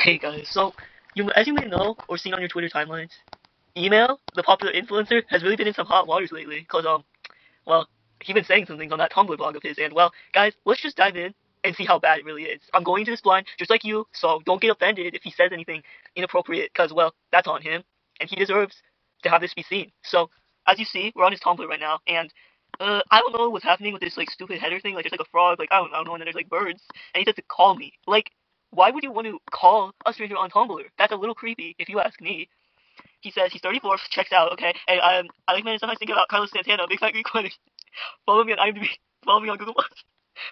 Hey guys, so as you may know or seen on your Twitter timelines, email, the popular influencer, has really been in some hot waters lately. Cause well, he's been saying some things on that Tumblr blog of his, and well, guys, let's just dive in and see how bad it really is. I'm going to this blind, just like you, so don't get offended if he says anything inappropriate, cause well, that's on him, and he deserves to have this be seen. So, as you see, we're on his Tumblr right now, and I don't know what's happening with this like stupid header thing. Like there's like a frog, like I don't know, and then there's like birds, and he says to call me. Like why would you want to call a stranger on Tumblr? That's a little creepy, if you ask me. He says he's 34, checks out, okay, and I like man sometimes think about Carlos Santana, big fat Greek wedding. Follow me on IMDb, follow me on Google Plus.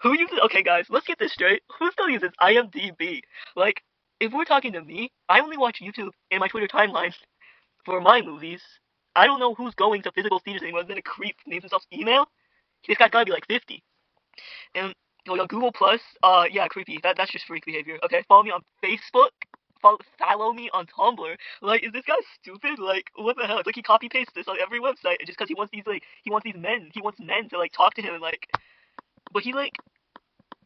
Who uses, okay guys, let's get this straight. Who still uses IMDb? Like, if we're talking to me, I only watch YouTube and my Twitter timelines for my movies. I don't know who's going to physical theaters anymore. Then a creep names himself Email. This guy's gotta be like 50. And Google Plus, yeah, creepy. That's just freak behavior. Okay, follow me on Facebook. Follow me on Tumblr. Like, is this guy stupid? Like, what the hell? It's like he copy pastes this on every website just because he wants these men. He wants men to like talk to him and like. But he like,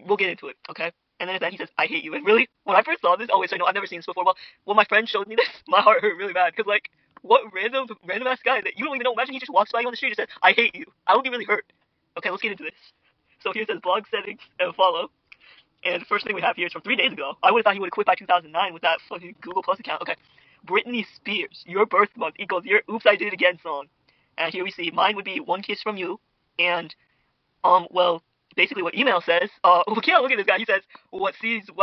we'll get into it, okay? And then at the end he says, "I hate you." And really, when I first saw this, oh wait, sorry, no, I've never seen this before. Well, when my friend showed me this, my heart hurt really bad because like, what random ass guy that you don't even know? Imagine he just walks by you on the street and says, "I hate you." I would be really hurt. Okay, let's get into this. So here it says blog settings and follow. And the first thing we have here is from 3 days ago. I would have thought he would have quit by 2009 with that fucking Google Plus account. Okay. Britney Spears, your birth month equals your Oops I Did It Again song. And here we see mine would be One Kiss from You. And, well, basically what email says, yeah, look at this guy. He says,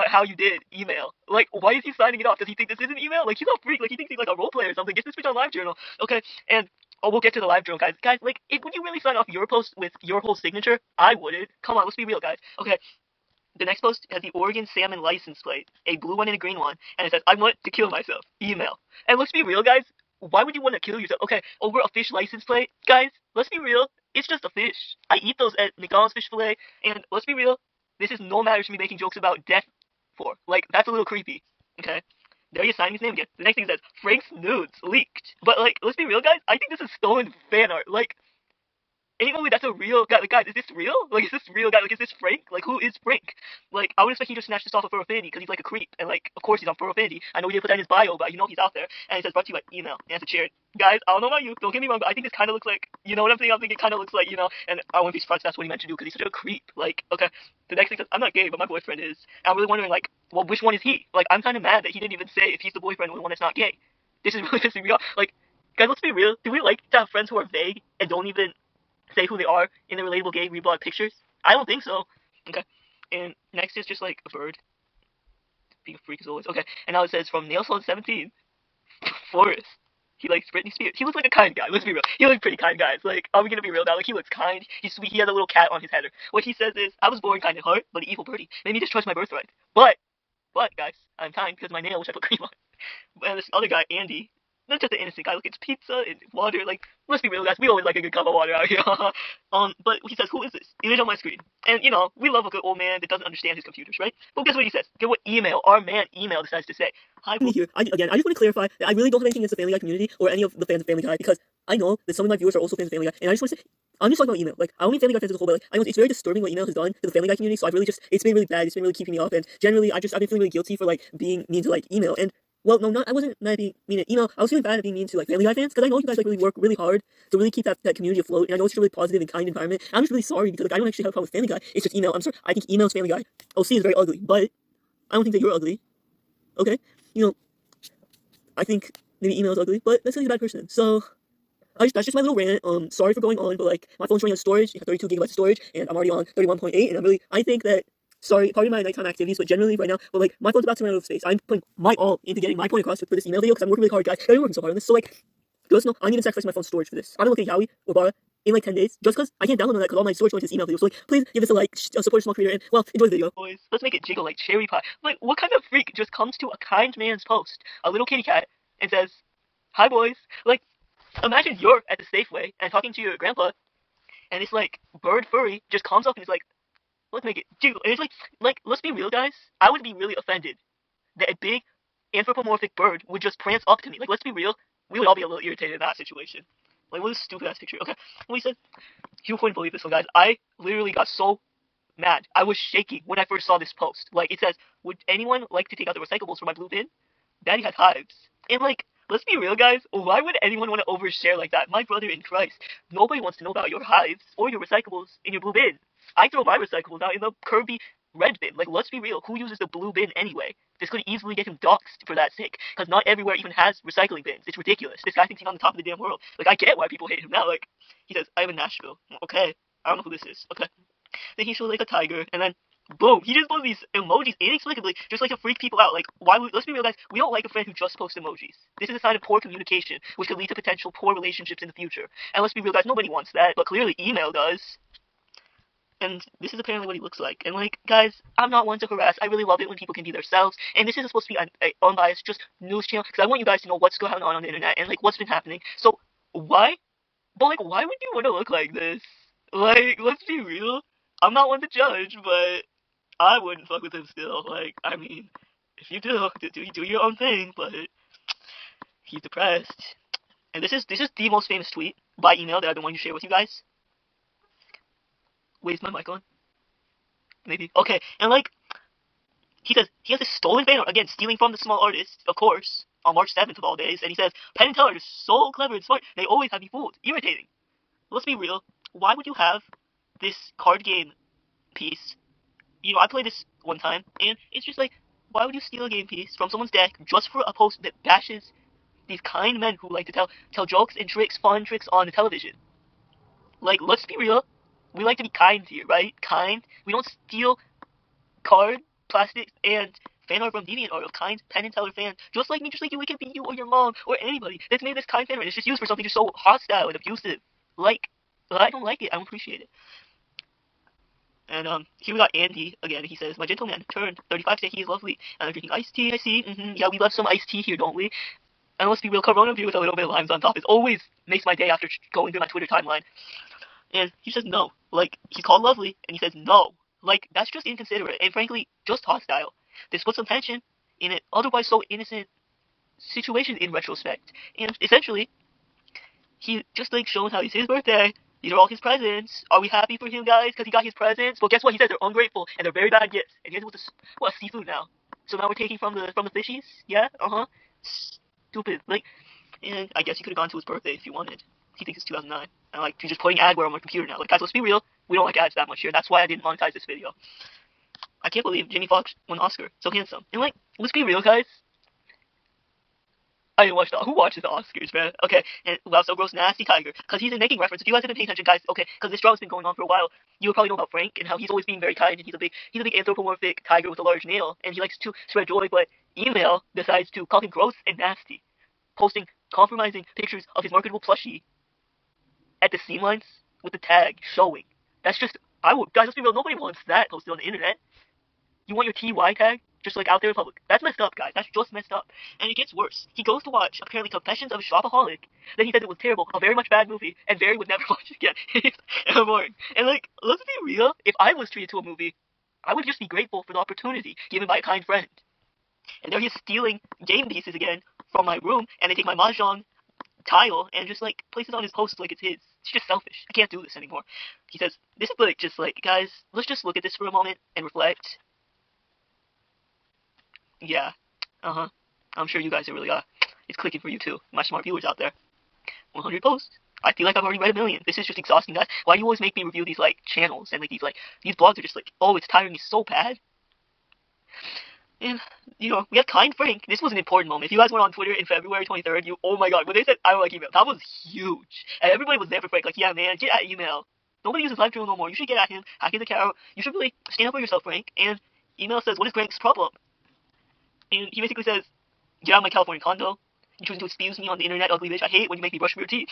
how you did, email. Like, why is he signing it off? Does he think this isn't email? Like, he's a freak. Like, he thinks he's like a role player or something. Get this bitch on LiveJournal. Okay. And, oh, we'll get to the LiveJournal, guys. Guys, like, would you really sign off your post with your whole signature? I wouldn't. Come on, let's be real, guys. Okay. The next post has the Oregon salmon license plate, a blue one and a green one, and it says, "I want to kill myself." Email. And let's be real, guys. Why would you want to kill yourself? Okay, over a fish license plate, guys. Let's be real. It's just a fish. I eat those at McDonald's fish fillet, and let's be real. This is no matter to me making jokes about death for. Like that's a little creepy. Okay. There you sign his name again. The next thing says Frank's nudes leaked. But like, let's be real, guys. I think this is stolen fan art. Like. Ain't no way that's a real guy. Like, guys, is this real? Like, is this real guy? Like, is this Frank? Like, who is Frank? Like, I would expect he just snatched this off of Fur Affinity because he's like a creep. And, like, of course he's on Fur Affinity. I know he didn't put that in his bio, but you know he's out there. And it says, brought to you by email. And it's a charity. Guys, I don't know about you. Don't get me wrong, but I think this kind of looks like, you know what I'm saying? I'm thinking it kind of looks like, and I wouldn't be surprised if that's what he meant to do because he's such a creep. Like, okay. The next thing says, I'm not gay, but my boyfriend is. And I'm really wondering, like, well, which one is he? Like, I'm kind of mad that he didn't even say if he's the boyfriend or the one that's not gay. This is really pissing me off. Like, guys, let's be real. Do we like to have friends who are vague and don't even say who they are in the relatable gay reblog pictures? I don't think so. Okay. And next is just like a bird. Being a freak as always. Okay. And now it says from Nailsalon17, Forrest. He likes Britney Spears. He looks like a kind guy. Let's be real. He looks pretty kind, guys. Like, are we gonna be real now? Like, he looks kind. He's sweet. He has a little cat on his header. What he says is, "I was born kind at heart, but an evil birdie made me distrust my birthright. But, guys, I'm kind because my nail, which I put cream on." And this other guy, Andy, not just an innocent guy. Look, it's pizza and water. Like, let's be real, guys. We always like a good cup of water out here. But he says, "Who is this?" Image on my screen. And, we love a good old man that doesn't understand his computers, right? But guess what he says? Get what our man email decides to say. Hi, here. I just want to clarify that I really don't have anything against the Family Guy community or any of the fans of Family Guy because I know that some of my viewers are also fans of Family Guy, and I just want to say, I'm just talking about email. Like, I don't mean Family Guy fans as a whole, but like, I know it's very disturbing what email has done to the Family Guy community, so I've really it's been really bad, it's been really keeping me off, and generally, I've been feeling really guilty for, like, being mean to, like, email, and well, no, I wasn't mad at being mean at email. I was feeling bad at being mean to like Family Guy fans because I know you guys like really work really hard to really keep that community afloat. And I know it's just a really positive and kind environment. And I'm just really sorry because like I don't actually have a problem with Family Guy. It's just email. I'm sorry. I think email's Family Guy. OC is very ugly, but I don't think that you're ugly. Okay, I think maybe email's ugly, but that's not a bad person. So that's just my little rant. Sorry for going on, but like my phone's running out of storage. It has 32 gigabytes of storage, and I'm already on 31.8. And I think that. Sorry, part of my nighttime activities, but generally right now, but like, my phone's about to run out of space. I'm putting my all into getting my point across for this email video, because I'm working really hard, guys. I've been working so hard on this, so like, just know, I'm even sacrificing my phone's storage for this. I'm gonna look at Yowie or Bara in like 10 days, just because I can't download on that, because all my storage going to this email video. So like, please give us a like, support a small creator, and well, enjoy the video. Boys, let's make it jiggle like cherry pie. Like, what kind of freak just comes to a kind man's post, a little kitty cat, and says, "Hi boys." Like, imagine you're at the Safeway and talking to your grandpa, and this like bird furry just comes up and is like, "Let's make it jiggle." And it's like, let's be real, guys. I would be really offended that a big anthropomorphic bird would just prance up to me. Like, let's be real. We would all be a little irritated in that situation. Like, what a stupid ass picture. Okay. Well, he said, you wouldn't believe this one, guys. I literally got so mad. I was shaking when I first saw this post. Like, it says, would anyone like to take out the recyclables from my blue bin? Daddy has hives. And like, let's be real, guys. Why would anyone want to overshare like that? My brother in Christ, nobody wants to know about your hives or your recyclables in your blue bin. I throw my recyclables out in the Kirby red bin. Like, let's be real. Who uses the blue bin anyway? This could easily get him doxxed for that sake, because not everywhere even has recycling bins. It's ridiculous. This guy thinks he's on the top of the damn world. Like, I get why people hate him now. Like, he says, I live in Nashville. Okay. I don't know who this is. Okay. Then he shows like a tiger, and then boom, he just posts these emojis inexplicably, just like to freak people out. Like, why would, let's be real, guys, we don't like a friend who just posts emojis. This is a sign of poor communication, which could lead to potential poor relationships in the future. And let's be real, guys, nobody wants that, but clearly email does. And this is apparently what he looks like. And like, guys, I'm not one to harass. I really love it when people can be themselves. And this is supposed to be an unbiased, just news channel, because I want you guys to know what's going on the internet and like what's been happening. So why? But like, why would you want to look like this? Like, let's be real. I'm not one to judge, but I wouldn't fuck with him still. Like, I mean, if you do your own thing, but he's depressed. And this is the most famous tweet by email that I've been wanting to share with you guys. Wait, is my mic on? Maybe. Okay, and like, he says he has this stolen banner, again, stealing from the small artist, of course, on March 7th of all days, and he says, Penn and Teller are so clever and smart, they always have you fooled. Irritating. Let's be real. Why would you have this card game piece? You know, I played this one time, and it's just like, why would you steal a game piece from someone's deck just for a post that bashes these kind men who like to tell jokes and tricks, fun tricks on the television? Like, let's be real. We like to be kind here, right? Kind. We don't steal card, plastics, and fan art from DeviantArt of kind Penn and Teller fans. Just like me, just like you, it can be you or your mom or anybody that's made this kind fan art. It's just used for something just so hostile and abusive. Like, I don't like it. I don't appreciate it. And here we got Andy again. He says, my gentleman turned 35 today. He is lovely. And I'm drinking iced tea. I see. Yeah, we love some iced tea here, don't we? And let's be real, Corona View with a little bit of limes on top. It always makes my day after going through my Twitter timeline. And he says no. Like, he's called lovely, and he says no. Like, that's just inconsiderate, and frankly, just hostile. This puts some tension in an otherwise so innocent situation in retrospect. And essentially, he just like showing how it's his birthday. These are all his presents. Are we happy for him, guys, because he got his presents? Well, guess what? He says they're ungrateful, and they're very bad gifts. And here's what seafood now. So now we're taking from the fishies? Yeah? Stupid. Like, and I guess you could have gone to his birthday if you wanted. He thinks it's 2009. And like, he's just putting adware on my computer now. Like, guys, let's be real. We don't like ads that much here. That's why I didn't monetize this video. I can't believe Jamie Foxx won an Oscar. So handsome. And like, let's be real, guys. I didn't watch who watches the Oscars, man? Okay, and wow, so gross, nasty tiger. Because he's making reference. If you guys have been paying attention, guys, okay, because this drama's been going on for a while. You will probably know about Frank and how he's always being very kind, and he's a big anthropomorphic tiger with a large nail, and he likes to spread joy. But email decides to call him gross and nasty, posting compromising pictures of his marketable plushie at the seam lines with the tag showing. That's just, guys, let's be real, nobody wants that posted on the internet. You want your TY tag just like out there in public? That's messed up, guys. That's just messed up. And it gets worse. He goes to watch, apparently, Confessions of a Shopaholic. Then he says it was terrible, a very much bad movie, and Barry would never watch it again. And like, let's be real, if I was treated to a movie, I would just be grateful for the opportunity given by a kind friend. And there he is stealing game pieces again from my room, and they take my mahjong tile and just like place it on his post like it's his. It's just selfish. I can't do this anymore. He says, this is like, just like, guys, let's just look at this for a moment and reflect. Yeah, I'm sure you guys are really, it's clicking for you too, my smart viewers out there. 100 posts. I feel like I've already read a million. This is just exhausting, guys. Why do you always make me review these, like, channels and, like, these blogs are just like, oh, it's tiring me so bad. And, you know, we have Kind Frank. This was an important moment. If you guys went on Twitter in February 23rd, oh my god, when they said, I don't like email, that was huge. And everybody was there for Frank, like, yeah, man, get at email. Nobody uses LiveJournal no more. You should get at him, hack his account. You should really stand up for yourself, Frank. And email says, what is Frank's problem? And he basically says, get out of my California condo. You choose to excuse me on the internet, ugly bitch. I hate when you make me brush your teeth.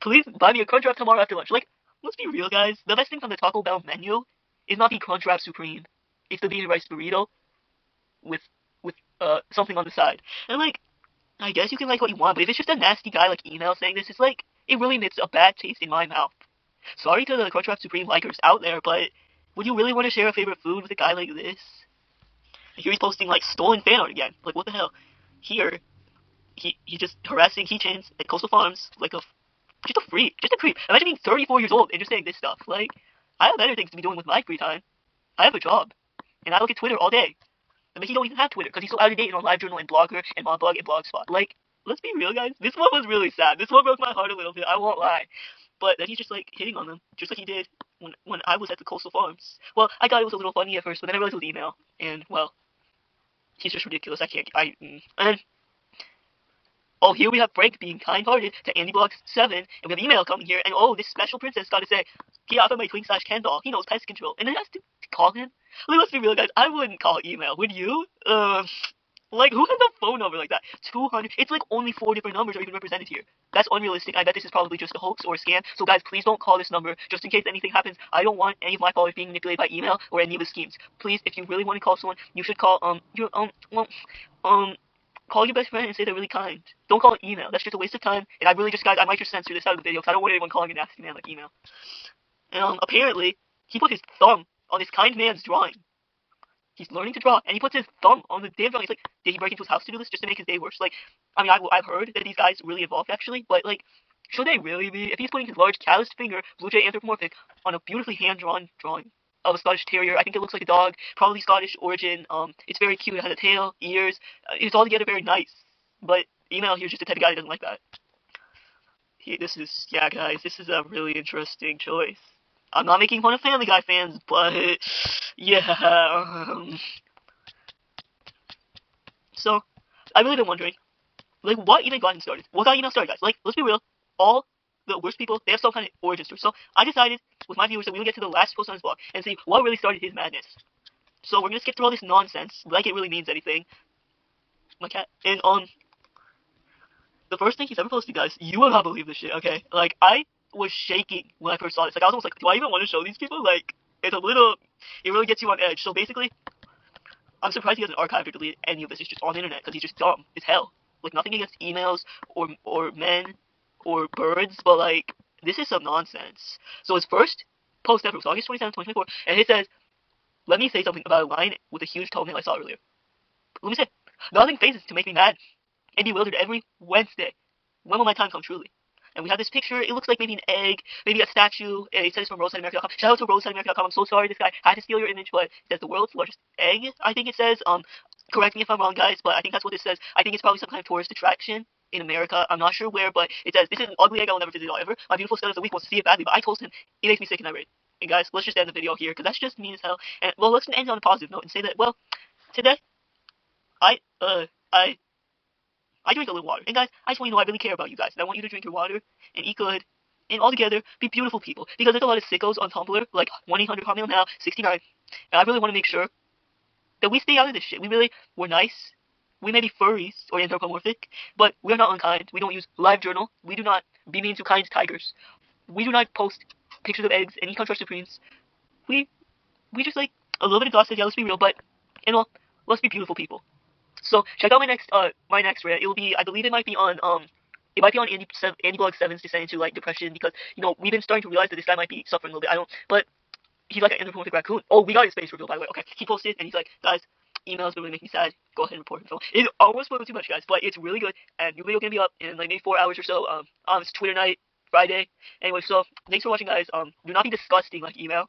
Please buy me a Crunchwrap tomorrow after lunch. Like, let's be real, guys. The best thing from the Taco Bell menu is not the Crunchwrap Supreme. It's the bean and rice burrito with something on the side. And like, I guess you can like what you want, but if it's just a nasty guy like email saying this, it's like, it really makes a bad taste in my mouth. Sorry to the Crunchwrap Supreme likers out there, but would you really want to share a favorite food with a guy like this? Here he's posting like stolen fan art again. Like, what the hell? Here, he's just harassing keychains at Coastal Farms, like just a creep. Imagine being 34 years old and just saying this stuff. Like, I have better things to be doing with my free time. I have a job, and I look at Twitter all day. I mean, he don't even have Twitter because he's so out of date on LiveJournal and Blogger and Moblog and Blogspot. Like, let's be real, guys. This one was really sad. This one broke my heart a little bit. I won't lie. But then he's just like hitting on them, just like he did when I was at the Coastal Farms. Well, I thought it was a little funny at first, but then I realized it was email, and well, he's just ridiculous. I can't. And oh, here we have Frank being kind-hearted to AndyBlocks7, and we have email coming here, and oh, this special princess got to say, get off of my twink slash Ken doll. He knows pest control, and then has to call him. Like, let's be real, guys. I wouldn't call email. Would you? Like, who has a phone number like that? 200. It's like only 4 different numbers are even represented here. That's unrealistic. I bet this is probably just a hoax or a scam. So, guys, please don't call this number just in case anything happens. I don't want any of my followers being manipulated by email or any of the schemes. Please, if you really want to call someone, you should call call your best friend and say they're really kind. Don't call it email. That's just a waste of time. And I really just, guys, I might just censor this out of the video because I don't want anyone calling a nasty man like email. And apparently, he put his thumb on this kind man's drawing. He's learning to draw, and he puts his thumb on the damn drawing. It's like, did he break into his house to do this just to make his day worse? Like, I mean, I've heard that these guys really involved, actually, but, like, should they really be? If he's putting his large calloused finger, blue jay anthropomorphic, on a beautifully hand-drawn drawing of a Scottish Terrier, I think it looks like a dog, probably Scottish origin, it's very cute, it has a tail, ears, it's altogether very nice, but email here's just the type of guy that doesn't like that. Yeah, guys, this is a really interesting choice. I'm not making fun of Family Guy fans, but yeah. So, I've really been wondering, like, what even got him started? What got email started, guys? Like, let's be real. All the worst people, they have some kind of origin story. So, I decided with my viewers that we would get to the last post on his blog and see what really started his madness. So, we're gonna skip through all this nonsense, like it really means anything. My cat. And the first thing he's ever posted, guys, you will not believe this shit. Okay, like I was shaking when I first saw this. Like, I was almost like, do I even want to show these people? Like, it really gets you on edge. So basically, I'm surprised he hasn't archived or deleted any of this. It's just on the internet because he's just dumb as hell. Like, nothing against emails or men or birds, but like, this is some nonsense. So his first post ever was August 27th, 2024, and it says, let me say something about a line with a huge thumbnail I saw earlier. Let me say, nothing phases to make me mad and bewildered every Wednesday. When will my time come truly? And we have this picture. It looks like maybe an egg, maybe a statue. It says from RoseHideAmerica.com. Shout out to RoseHideAmerica.com. I'm so sorry this guy had to steal your image, but it says the world's largest egg, I think it says. Correct me if I'm wrong, guys, but I think that's what it says. I think it's probably some kind of tourist attraction in America. I'm not sure where, but it says, this is an ugly egg I will never visit ever. My beautiful stud of the week wants to see it badly, but I told him it makes me sick and I rate. And guys, let's just end the video here, because that's just mean as hell. And, well, let's end on a positive note and say that, well, today, I drink a little water. And guys, I just want you to know I really care about you guys. And I want you to drink your water and eat good and all together be beautiful people. Because there's a lot of sickos on Tumblr, like 1-800-Hotmail 69. And I really want to make sure that we stay out of this shit. We're nice. We may be furries or anthropomorphic, but we're not unkind. We don't use LiveJournal. We do not be mean to kind tigers. We do not post pictures of eggs and eat Crunch Supremes. We just like a little bit of gossip, yeah, let's be real, but, and well, let's be beautiful people. So check out my next rant. I believe it might be on AndyBlog7's descent into like depression because we've been starting to realize that this guy might be suffering a little bit. But he's like an anthropomorphic raccoon. Oh, we got his face revealed by the way. Okay, he posted and he's like, guys, emails really make me sad. Go ahead and report him. So it almost spoiled too much, guys, but it's really good. And new video gonna be up in like maybe 4 hours or so. It's Twitter night, Friday. Anyway, so thanks for watching, guys. Do not be disgusting like email.